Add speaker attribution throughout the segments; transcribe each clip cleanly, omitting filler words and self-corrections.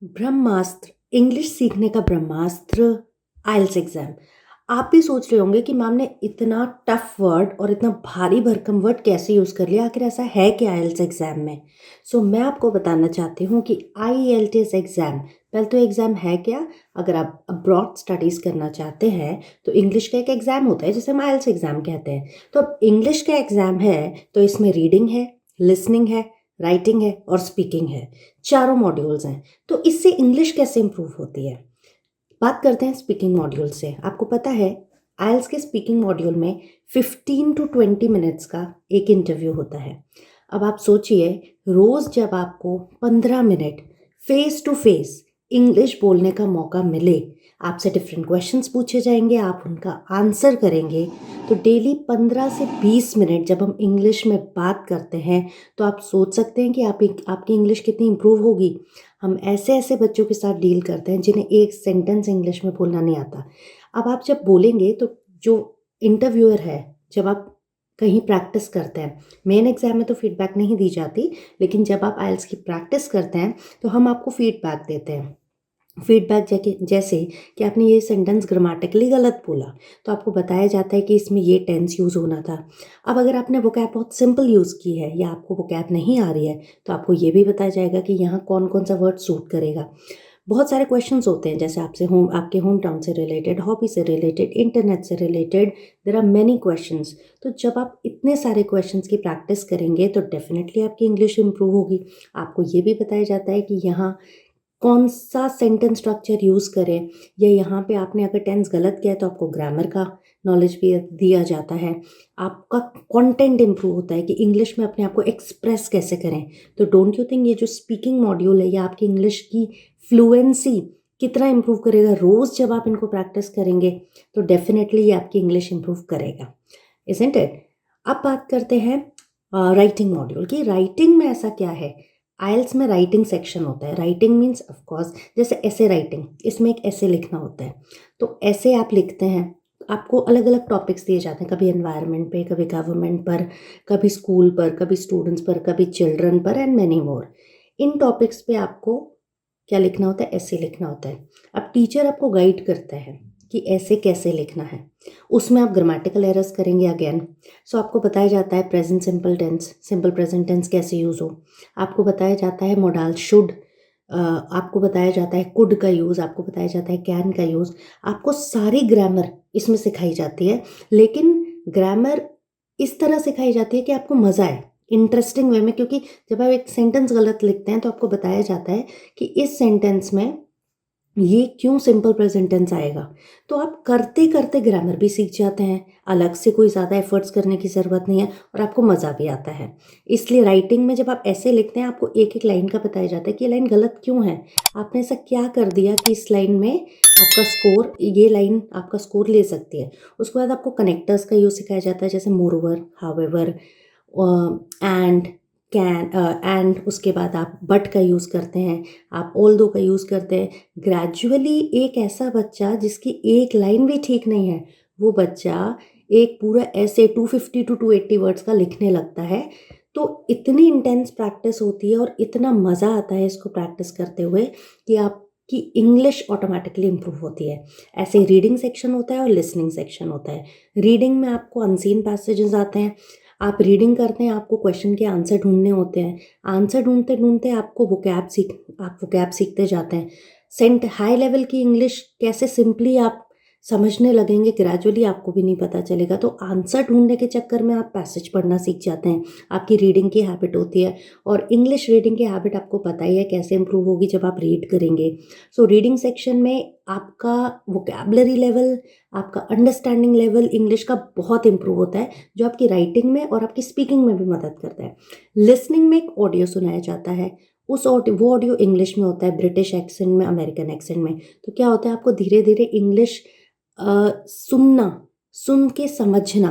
Speaker 1: ब्रह्मास्त्र, English सीखने का ब्रह्मास्त्र, आइल्स exam. आप भी सोच रहे होंगे कि मैम ने इतना टफ वर्ड और इतना भारी भरकम वर्ड कैसे यूज़ कर लिया, आखिर ऐसा है क्या आइल्स एग्ज़ाम में? मैं आपको बताना चाहती हूँ कि आईएलटीएस एग्ज़ाम, पहले तो एग्ज़ाम है क्या? अगर आप अब्रॉड स्टडीज़ करना चाहते हैं, तो इंग्लिश का एक एग्ज़ाम होता है जिसे हम आइल्स एग्ज़ाम कहते हैं। तो अब इंग्लिश का एग्ज़ाम है, तो इसमें रीडिंग है, लिसनिंग है, राइटिंग है और स्पीकिंग है, चारों मॉड्यूल्स हैं। तो इससे इंग्लिश कैसे इम्प्रूव होती है? बात करते हैं स्पीकिंग मॉड्यूल से। आपको पता है आइल्स के स्पीकिंग मॉड्यूल में 15 टू 20 मिनट्स का एक इंटरव्यू होता है। अब आप सोचिए, रोज़ जब आपको 15 minute face to face English बोलने का मौका मिले, आपसे डिफरेंट क्वेश्चंस पूछे जाएंगे, आप उनका आंसर करेंगे, तो डेली 15 से 20 मिनट जब हम इंग्लिश में बात करते हैं, तो आप सोच सकते हैं कि आपकी इंग्लिश कितनी इम्प्रूव होगी। हम ऐसे-ऐसे बच्चों के साथ डील करते हैं जिन्हें एक सेंटेंस इंग्लिश में बोलना नहीं आता। अब आप जब बोलेंगे तो जो इंटरव्यूअर है, जब आप कहीं प्रैक्टिस करते हैं, मेन एग्ज़ाम में तो फीडबैक नहीं दी जाती, लेकिन जब आप आइल्स की प्रैक्टिस करते हैं, तो हम आपको फीडबैक देते हैं। फीडबैक जैसे कि आपने ये सेंटेंस ग्रामेटिकली गलत बोला, तो आपको बताया जाता है कि इसमें ये टेंस यूज़ होना था। अब अगर आपने वोकैब बहुत सिंपल यूज़ की है या आपको वोकैब नहीं आ रही है, तो आपको ये भी बताया जाएगा कि यहाँ कौन-कौन सा वर्ड सूट करेगा। बहुत सारे क्वेश्चंस होते हैं, जैसे आपके होम टाउन से रिलेटेड, हॉबी से रिलेटेड, इंटरनेट से related, there are many questions. तो जब आप इतने सारे क्वेश्चंस की प्रैक्टिस करेंगे, तो डेफ़िनेटली आपकी इंग्लिश इम्प्रूव होगी। आपको ये भी बताया जाता है कि यहाँ कौन-सा सेंटेंस स्ट्रक्चर यूज़ करें, या यहाँ पे आपने अगर टेंस गलत किया है तो आपको ग्रामर का नॉलेज भी दिया जाता है। आपका कंटेंट इम्प्रूव होता है कि इंग्लिश में अपने आप को एक्सप्रेस कैसे करें। तो डोंट यू थिंक ये जो स्पीकिंग मॉड्यूल है, ये आपकी इंग्लिश की फ्लुएंसी कितना इम्प्रूव करेगा? रोज़ जब आप इनको प्रैक्टिस करेंगे, तो डेफ़िनेटली ये आपकी इंग्लिश इम्प्रूव करेगा, इज़न्ट इट? अब बात करते हैं राइटिंग मॉड्यूल की। राइटिंग में ऐसा क्या है? आइल्स में राइटिंग सेक्शन होता है। राइटिंग मीन्स ऑफ कोर्स जैसे ऐसे राइटिंग, इसमें एक ऐसे लिखना होता है। तो ऐसे आप लिखते हैं, आपको अलग-अलग टॉपिक्स दिए जाते हैं, कभी एनवायरनमेंट पे, कभी गवर्नमेंट पर, कभी स्कूल पर, कभी स्टूडेंट्स पर, कभी चिल्ड्रन पर and many more. In topics पे आपको क्या लिखना होता है? ऐसे लिखना होता है। अब टीचर आपको गाइड करता है कि ऐसे कैसे लिखना है। उसमें आप ग्रामेटिकल एरर्स करेंगे अगेन। आपको बताया जाता है present simple tense, simple present tense कैसे यूज़ हो। आपको बताया जाता है मोडाल शुड, आपको बताया जाता है कुड का यूज़, आपको बताया जाता है कैन का यूज़। आपको सारी ग्रामर इसमें सिखाई जाती है, लेकिन ग्रामर इस तरह सिखाई जाती है कि आपको मज़ा आए, इंटरेस्टिंग वे में, क्योंकि जब आप एक सेंटेंस गलत लिखते हैं तो आपको बताया जाता है कि इस सेंटेंस में ये क्यों सिंपल प्रेज़ेंट टेंस आएगा। तो आप करते-करते ग्रामर भी सीख जाते हैं, अलग से कोई ज़्यादा एफ़र्ट्स करने की ज़रूरत नहीं है और आपको मज़ा भी आता है। इसलिए राइटिंग में जब आप ऐसे लिखते हैं, आपको एक-एक लाइन का बताया जाता है कि ये लाइन गलत क्यों है? आपने ऐसा क्या कर दिया कि इस लाइन में आपका स्कोर, ये लाइन आपका स्कोर ले सकती है। उसके बाद आपको कनेक्टर्स का यूज़ सिखाया जाता है, जैसे मोरओवर, हाउएवर, एंड, एंड उसके बाद आप बट का यूज़ करते हैं, आप ऑल्दो का यूज़ करते हैं। ग्रेजुअली एक ऐसा बच्चा जिसकी एक लाइन भी ठीक नहीं है, वो बच्चा एक पूरा ऐसे 250 टू 280 वर्ड्स का लिखने लगता है। तो इतनी इंटेंस प्रैक्टिस होती है और इतना मज़ा आता है इसको प्रैक्टिस करते हुए कि आपकी इंग्लिश ऑटोमैटिकली इम्प्रूव होती है। ऐसे रीडिंग सेक्शन होता है और लिसनिंग सेक्शन होता है। रीडिंग में आपको अनसीन पैसेजेस आते हैं, आप रीडिंग करते हैं, आपको क्वेश्चन के आंसर ढूँढने होते हैं। आंसर ढूँढते-ढूँढते आप वोकैब सीखते जाते हैं। हाई लेवल की इंग्लिश कैसे सिंपली आप समझने लगेंगे, ग्रेजुअली आपको भी नहीं पता चलेगा। तो आंसर ढूँढने के चक्कर में आप पैसेज पढ़ना सीख जाते हैं। आपकी रीडिंग की हैबिट होती है, और इंग्लिश रीडिंग की हैबिट आपको पता ही है कैसे इम्प्रूव होगी जब आप रीड करेंगे। रीडिंग सेक्शन में आपका वोकैब्युलरी लेवल, आपका अंडरस्टैंडिंग लेवल इंग्लिश का बहुत इम्प्रूव होता है, जो आपकी राइटिंग में और आपकी स्पीकिंग में भी मदद करता है। लिसनिंग में एक ऑडियो सुनाया जाता है, वो ऑडियो इंग्लिश में होता है, ब्रिटिश एक्सेंट में, अमेरिकन एक्सेंट में। तो क्या होता है, आपको धीरे-धीरे इंग्लिश सुनना, सुन के समझना।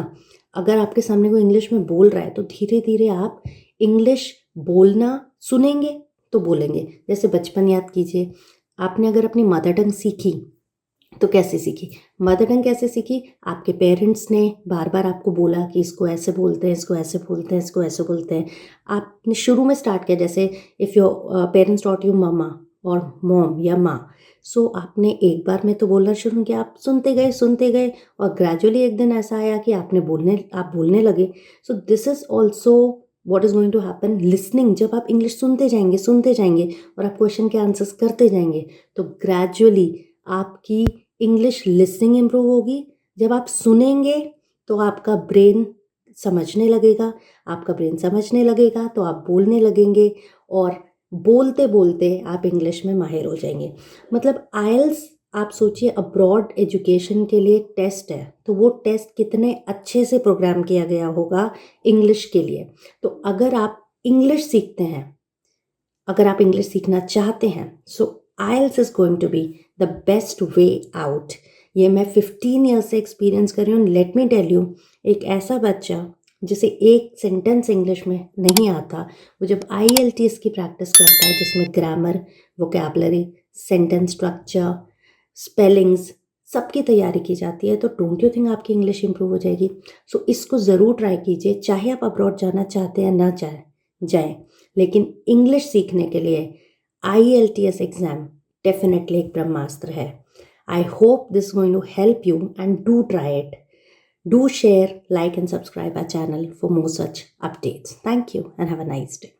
Speaker 1: अगर आपके सामने कोई इंग्लिश में बोल रहा है, तो धीरे-धीरे आप इंग्लिश बोलना सुनेंगे तो बोलेंगे। जैसे बचपन याद कीजिए, आपने अगर अपनी मदर टंग सीखी, तो कैसे सीखी? मदर टंग कैसे सीखी? आपके पेरेंट्स ने बार-बार आपको बोला कि इसको ऐसे बोलते हैं, इसको ऐसे बोलते हैं, इसको ऐसे बोलते हैं। आपने शुरू में स्टार्ट किया, जैसे if your parents taught you mamma, और मॉम या माँ। सो आपने एक बार में तो बोलना शुरू किया, आप सुनते गए और ग्रेजुअली एक दिन ऐसा आया कि आप बोलने लगे। So this is also what is going to happen listening. जब आप इंग्लिश सुनते जाएँगे और आप क्वेश्चन के आंसर्स करते जाएँगे, तो ग्रेजुअली आपकी इंग्लिश लिसनिंग इम्प्रूव होगी। जब आप सुनेंगे, तो आपका ब्रेन समझने लगेगा तो आप बोलने लगेंगे और बोलते-बोलते आप इंग्लिश में माहिर हो जाएँगे। मतलब आइल्स आप सोचिए अब्रॉड एजुकेशन के लिए एक टेस्ट है, तो वो टेस्ट कितने अच्छे से प्रोग्राम किया गया होगा इंग्लिश के लिए। तो अगर आप इंग्लिश सीखना चाहते हैं, सो आइल्स is going to be the best way out. ये मैं 15 ईयर्स से एक्सपीरियंस कर रही हूँ। लेट मी टेल यू, एक ऐसा बच्चा जिसे एक सेंटेंस इंग्लिश में नहीं आता, वो जब आईएलटीएस की प्रैक्टिस करता है जिसमें grammar, vocabulary, sentence structure, spellings सबकी तैयारी की जाती है, तो डोंट यू थिंक आपकी इंग्लिश इंप्रूव हो जाएगी। सो इसको ज़रूर ट्राई कीजिए, चाहे आप अब्रॉड जाना चाहते हैं ना चाहे जाएं, लेकिन इंग्लिश सीखने के लिए आईएलटीएस एग्ज़ाम डेफिनेटली एक ब्रह्मास्त्र है। I hope this going to help you and do try it. Do share, like and subscribe our channel for more such updates. Thank you and have a nice day.